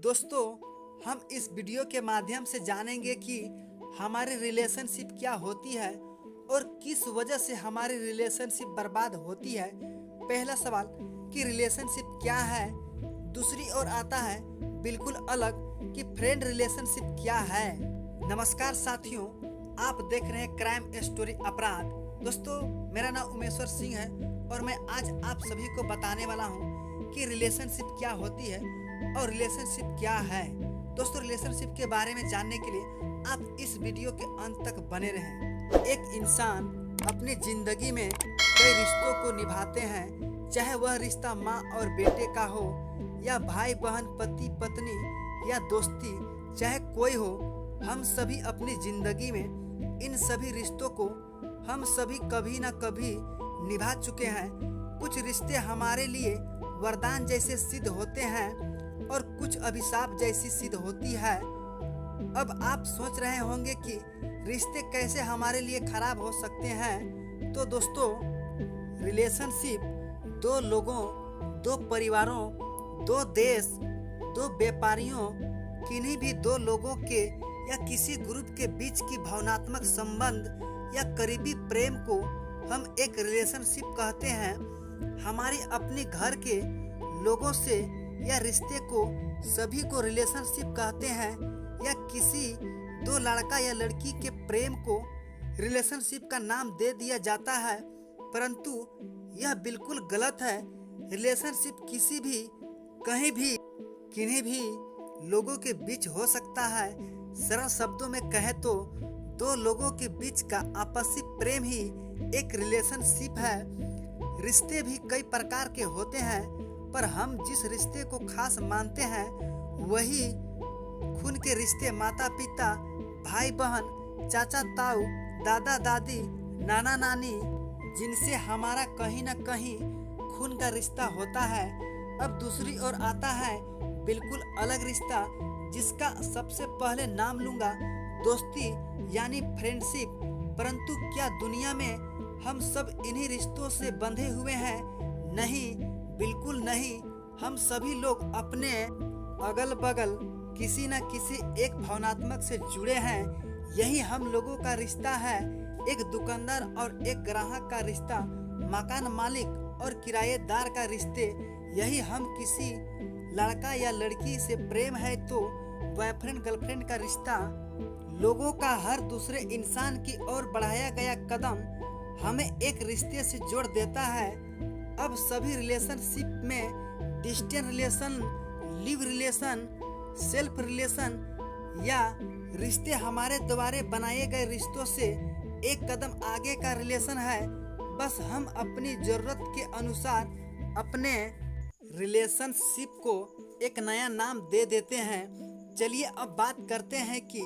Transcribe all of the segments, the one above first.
दोस्तों, हम इस वीडियो के माध्यम से जानेंगे कि हमारी रिलेशनशिप क्या होती है और किस वजह से हमारी रिलेशनशिप बर्बाद होती है। पहला सवाल कि रिलेशनशिप क्या है। दूसरी ओर आता है बिल्कुल अलग कि फ्रेंड रिलेशनशिप क्या है। नमस्कार साथियों, आप देख रहे हैं क्राइम स्टोरी अपराध। दोस्तों, मेरा नाम उमेश्वर सिंह है और मैं आज आप सभी को बताने वाला हूँ कि रिलेशनशिप क्या होती है और रिलेशनशिप क्या है। दोस्तों, रिलेशनशिप के बारे में जानने के लिए आप इस वीडियो के अंत तक बने रहें। एक इंसान अपनी जिंदगी में कई रिश्तों को निभाते हैं, चाहे वह रिश्ता माँ और बेटे का हो या भाई बहन, पति पत्नी या दोस्ती, चाहे कोई हो। हम सभी अपनी जिंदगी में इन सभी रिश्तों को हम सभी कभी न कभी निभा चुके हैं। कुछ रिश्ते हमारे लिए वरदान जैसे सिद्ध होते हैं और कुछ अभिशाप जैसी सिद्ध होती है। अब आप सोच रहे होंगे कि रिश्ते कैसे हमारे लिए खराब हो सकते हैं। तो दोस्तों, रिलेशनशिप दो लोगों, दो परिवारों, दो देश, दो व्यापारियों, किन्हीं भी दो लोगों के या किसी ग्रुप के बीच की भावनात्मक संबंध या करीबी प्रेम को हम एक रिलेशनशिप कहते हैं। हमारी अपने घर के लोगों से या रिश्ते को सभी को रिलेशनशिप कहते हैं, या किसी दो लड़का या लड़की के प्रेम को रिलेशनशिप का नाम दे दिया जाता है, परंतु यह बिल्कुल गलत है। रिलेशनशिप किसी भी, कहीं भी, किन्हीं भी लोगों के बीच हो सकता है। सरल शब्दों में कहें तो दो लोगों के बीच का आपसी प्रेम ही एक रिलेशनशिप है। रिश्ते भी कई प्रकार के होते हैं, पर हम जिस रिश्ते को खास मानते हैं वही खून के रिश्ते, माता पिता, भाई बहन, चाचा ताऊ, दादा दादी, नाना नानी, जिनसे हमारा कहीं न कहीं खून का रिश्ता होता है। अब दूसरी ओर आता है बिल्कुल अलग रिश्ता, जिसका सबसे पहले नाम लूँगा दोस्ती यानी फ्रेंडशिप। परंतु क्या दुनिया में हम सब इन्हीं रिश्तों से बंधे हुए हैं? नहीं, बिल्कुल नहीं। हम सभी लोग अपने अगल बगल किसी न किसी एक भावनात्मक से जुड़े हैं। यही हम लोगों का रिश्ता है। एक दुकानदार और एक ग्राहक का रिश्ता, मकान मालिक और किराएदार का रिश्ते, यही हम किसी लड़का या लड़की से प्रेम है तो बॉयफ्रेंड गर्लफ्रेंड का रिश्ता। लोगों का हर दूसरे इंसान की ओर बढ़ाया गया कदम हमें एक रिश्ते से जोड़ देता है। अब सभी रिलेशनशिप में distance relation, live relation, self relation या रिश्ते हमारे द्वारा बनाए गए रिश्तों से एक कदम आगे का रिलेशन है। बस हम अपनी ज़रूरत के अनुसार अपने रिलेशनशिप को एक नया नाम दे देते हैं। चलिए अब बात करते हैं कि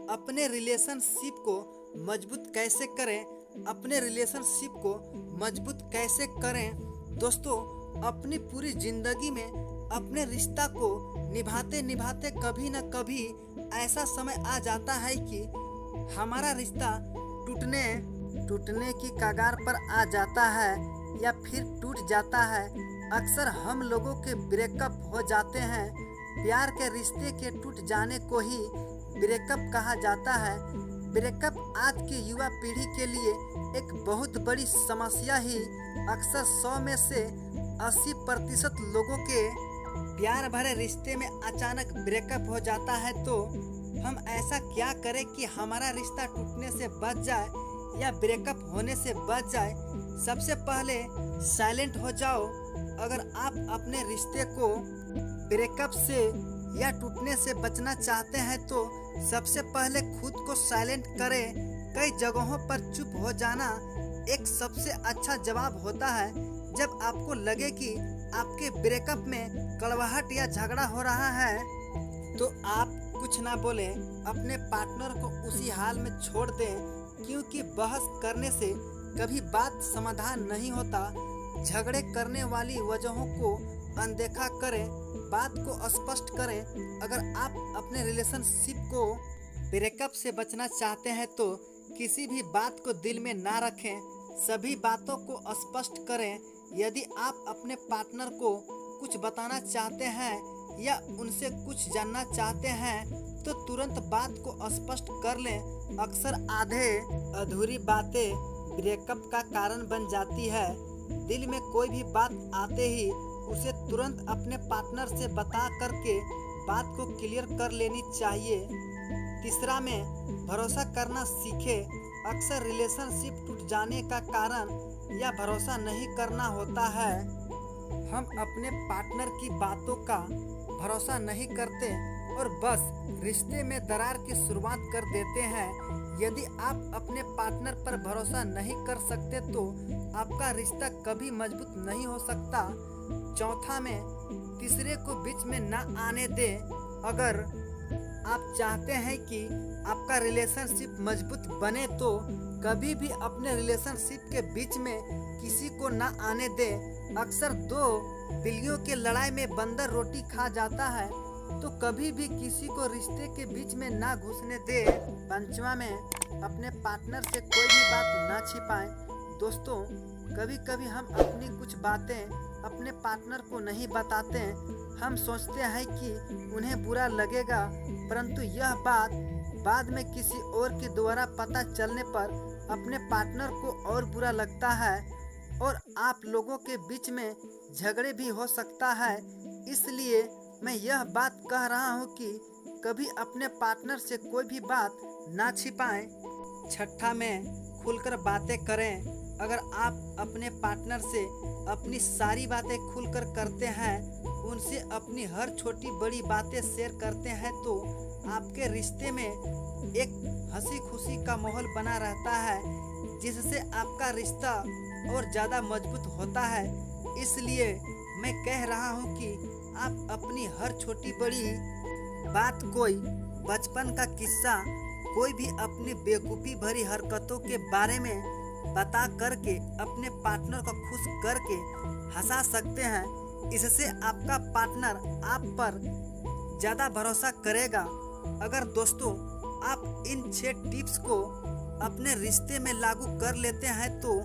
अपने रिलेशनशिप को मजबूत कैसे करें। अपने रिलेशनशिप को मजबूत कैसे करें? दोस्तों, अपनी पूरी जिंदगी में अपने रिश्ता को निभाते निभाते कभी न कभी ऐसा समय आ जाता है कि हमारा रिश्ता टूटने की कगार पर आ जाता है या फिर टूट जाता है। अक्सर हम लोगों के ब्रेकअप हो जाते हैं। प्यार के रिश्ते के टूट जाने को ही ब्रेकअप कहा जाता है। ब्रेकअप आज की युवा पीढ़ी के लिए एक बहुत बड़ी समस्या ही। अक्सर 100 में से 80% लोगों के प्यार भरे रिश्ते में अचानक ब्रेकअप हो जाता है। तो हम ऐसा क्या करें कि हमारा रिश्ता टूटने से बच जाए या ब्रेकअप होने से बच जाए? सबसे पहले साइलेंट हो जाओ। अगर आप अपने रिश्ते को ब्रेकअप से या टूटने से बचना चाहते हैं तो सबसे पहले खुद को साइलेंट करें। कई जगहों पर चुप हो जाना एक सबसे अच्छा जवाब होता है। जब आपको लगे कि आपके ब्रेकअप में कड़वाहट या झगड़ा हो रहा है तो आप कुछ ना बोलें, अपने पार्टनर को उसी हाल में छोड़ दें, क्योंकि बहस करने से कभी बात समाधान नहीं होता। झगड़े करने वाली वजहों को अनदेखा करें, बात को स्पष्ट करें। अगर आप अपने रिलेशनशिप को ब्रेकअप से बचना चाहते हैं तो किसी भी बात को दिल में ना रखें, सभी बातों को स्पष्ट करें। यदि आप अपने पार्टनर को कुछ बताना चाहते हैं या उनसे कुछ जानना चाहते हैं तो तुरंत बात को स्पष्ट कर लें। अक्सर आधे अधूरी बातें ब्रेकअप का कारण बन जाती है। दिल में कोई भी बात आते ही उसे तुरंत अपने पार्टनर से बता करके बात को क्लियर कर लेनी चाहिए। तीसरा में भरोसा करना सीखे। अक्सर रिलेशनशिप टूट जाने का कारण या भरोसा नहीं करना होता है। हम अपने पार्टनर की बातों का भरोसा नहीं करते और बस रिश्ते में दरार की शुरुआत कर देते हैं। यदि आप अपने पार्टनर पर भरोसा नहीं कर सकते तो आपका रिश्ता कभी मजबूत नहीं हो सकता। चौथा में तीसरे को बीच में न आने दें। अगर आप चाहते हैं कि आपका रिलेशनशिप मजबूत बने तो कभी भी अपने रिलेशनशिप के बीच में किसी को न आने दें। अक्सर दो बिल्लियों के लड़ाई में बंदर रोटी खा जाता है, तो कभी भी किसी को रिश्ते के बीच में ना घुसने दे। पंचवा में अपने पार्टनर से कोई भी बात ना छिपाएं। दोस्तों, कभी कभी हम अपनी कुछ बातें अपने पार्टनर को नहीं बताते। हम सोचते हैं कि उन्हें बुरा लगेगा, परंतु यह बात बाद में किसी और के द्वारा पता चलने पर अपने पार्टनर को और बुरा लगता है और आप लोगों के बीच में झगड़े भी हो सकता है। इसलिए मैं यह बात कह रहा हूँ कि कभी अपने पार्टनर से कोई भी बात ना छिपाएं। छठा में खुलकर बातें करें। अगर आप अपने पार्टनर से अपनी सारी बातें खुलकर करते हैं, उनसे अपनी हर छोटी बड़ी बातें शेयर करते हैं तो आपके रिश्ते में एक हंसी खुशी का माहौल बना रहता है, जिससे आपका रिश्ता और ज़्यादा मजबूत होता है। इसलिए मैं कह रहा हूँ कि आप अपनी हर छोटी बड़ी बात, कोई बचपन का किस्सा, कोई भी अपनी बेवकूफ़ी भरी हरकतों के बारे में बता करके अपने पार्टनर को खुश करके हंसा सकते हैं। इससे आपका पार्टनर आप पर ज़्यादा भरोसा करेगा। अगर दोस्तों आप इन 6 टिप्स को अपने रिश्ते में लागू कर लेते हैं तो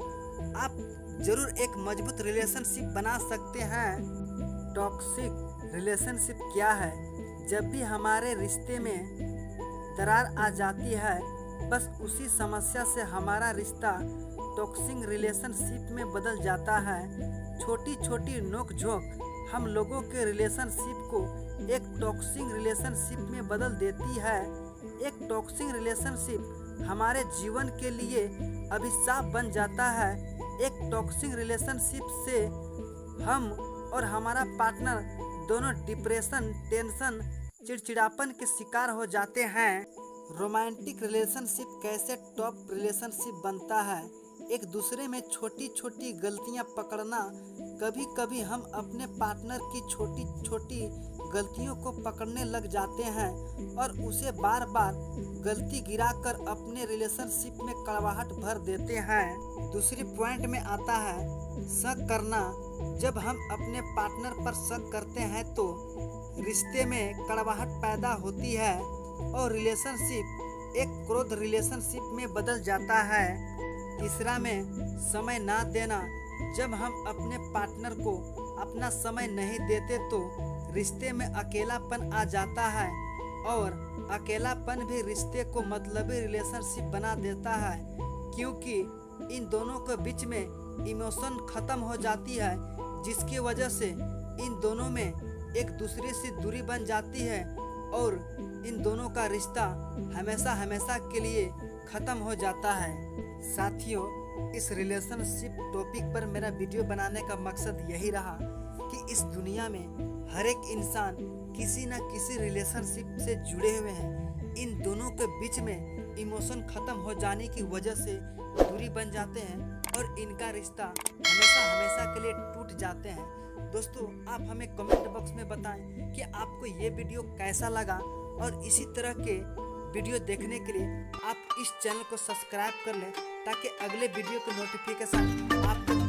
आप जरूर एक मजबूत रिलेशनशिप बना सकते हैं। टॉक्सिक रिलेशनशिप क्या है? जब भी हमारे रिश्ते में दरार आ जाती है, बस उसी समस्या से हमारा रिश्ता टॉक्सिक रिलेशनशिप में बदल जाता है। छोटी छोटी नोक-झोंक हम लोगों के रिलेशनशिप को एक टॉक्सिक रिलेशनशिप में बदल देती है। एक टॉक्सिक रिलेशनशिप हमारे जीवन के लिए अभिशाप बन जाता है। एक टॉक्सिक रिलेशनशिप से हम और हमारा पार्टनर दोनों डिप्रेशन, टेंशन, चिड़चिड़ापन के शिकार हो जाते हैं। रोमांटिक रिलेशनशिप कैसे टॉप रिलेशनशिप बनता है? एक दूसरे में छोटी छोटी गलतियां पकड़ना। कभी कभी हम अपने पार्टनर की छोटी छोटी गलतियों को पकड़ने लग जाते हैं और उसे बार बार गलती गिराकर अपने रिलेशनशिप में कड़वाहट भर देते हैं। दूसरी पॉइंट में आता है शक करना। जब हम अपने पार्टनर पर शक करते हैं तो रिश्ते में कड़वाहट पैदा होती है और रिलेशनशिप एक क्रोध रिलेशनशिप में बदल जाता है। तीसरा में समय ना देना। जब हम अपने पार्टनर को अपना समय नहीं देते तो रिश्ते में अकेलापन आ जाता है और अकेलापन भी रिश्ते को मतलबी रिलेशनशिप बना देता है, क्योंकि इन दोनों के बीच में इमोशन खत्म हो जाती है, जिसकी वजह से इन दोनों में एक दूसरे से दूरी बन जाती है और इन दोनों का रिश्ता हमेशा हमेशा के लिए ख़त्म हो जाता है। साथियों, इस रिलेशनशिप टॉपिक पर मेरा वीडियो बनाने का मकसद यही रहा कि इस दुनिया में हर एक इंसान किसी न किसी रिलेशनशिप से जुड़े हुए हैं। इन दोनों के बीच में इमोशन ख़त्म हो जाने की वजह से दूरी बन जाते हैं और इनका रिश्ता हमेशा हमेशा के लिए टूट जाते हैं। दोस्तों, आप हमें कमेंट बॉक्स में बताएं कि आपको ये वीडियो कैसा लगा और इसी तरह के वीडियो देखने के लिए आप इस चैनल को सब्सक्राइब कर लें ताकि अगले वीडियो के नोटिफिकेशन आपको